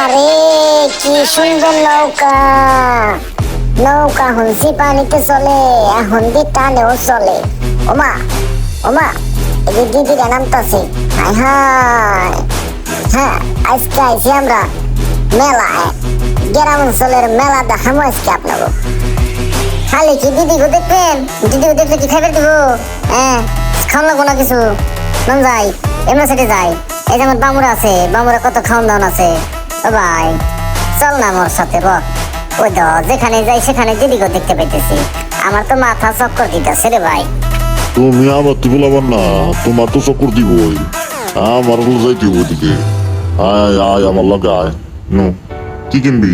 আরে কি সুন্দর নৌকা, নৌকা হুনসি পানিতে চলে, এখন দি টানেও চলে। ওমা ওমা, এই যে দিদিরা নামতাছে। হায় হায়, হ্যাঁ আজকে আইছি আমরা মেলায়, গ্রাম অঞ্চলের মেলা দেখাবো আজকে আপনাকে। খালি কি দিদিকে দেখবেন? দিদিকে দেখলে কি খাইবে দেবো? হ্যাঁ খাওয়ান লাগবো না কিছু, মন যাই এমন সাইডে যাই। এই যে আমার বামুরা আছে, বামুরা কত খাওয়ান দাওয়ান আছে। ও ভাই চল না আমার সাথে, ওই তো যেখানে যাই সেখানে দিদিকে দেখতে পাইতেছি, আমার তো মাথা চক্কর দিতেছে রে ভাই। তুমি আমার তো বলাবার না, তোমার তো চক্কর দিবই, আমার হলো যাইতে ওদিকে। আয় আয় আমার লগে আয়। নো কি কিনবি?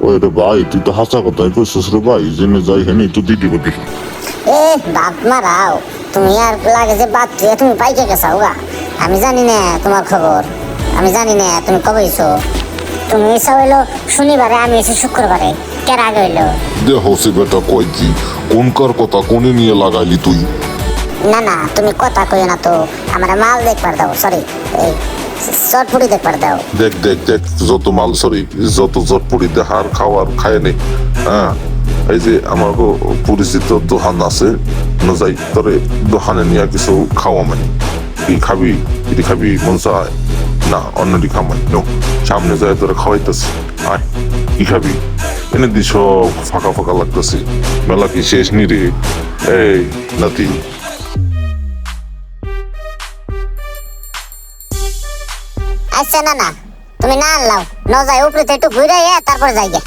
ওই রে ভাই তুই তো হাসা কথাই কইছিস রে ভাই, জেনে যাই হেনে তো দিদি বলি। এ বাপ মারাও, তুমি আর লাগে যে বাদ তুই তুমি পাইকে গেছাও গা। আমি জানি না তোমার খবর, আমি জানি না তুমি কবে এসো। তুমি এসে হইলো শনিবারে, আমি এসে শুক্রবারে, কেন আগে হইলো? দেহ সে বেটা কয় কি, কোনকার কথা কোনে নিয়ে লাগাইলি তুই? না না তুমি কথা কইও না তো, আমার মাল দেখবার দাও, সরি এই চটপুরি দেখবার দাও। দেখ দেখ দেখ, যত মাল সরি যত চটপড়ি দেহার খাওয়ার খায় নেই। হ্যাঁ এই যে আমার পরিচিত দোকান আছে, না যাই তোরে দোকানে নিয়ে কিছু খাওয়া মানে। কি খাবি? এটি খাবি মন চায় না অন্যটি খামাই নো, সামনে যায় তোরা খাওয়াইতেছি। আয় কি খাবি? এনে দি সব ফাঁকা ফাঁকা লাগতেছে, মেলা কি শেষ নি রে? এই নাতি আচ্ছা না না তুমি না আনলাও, ন যাই উপরে একটু ঘুরে তারপর যাই গে।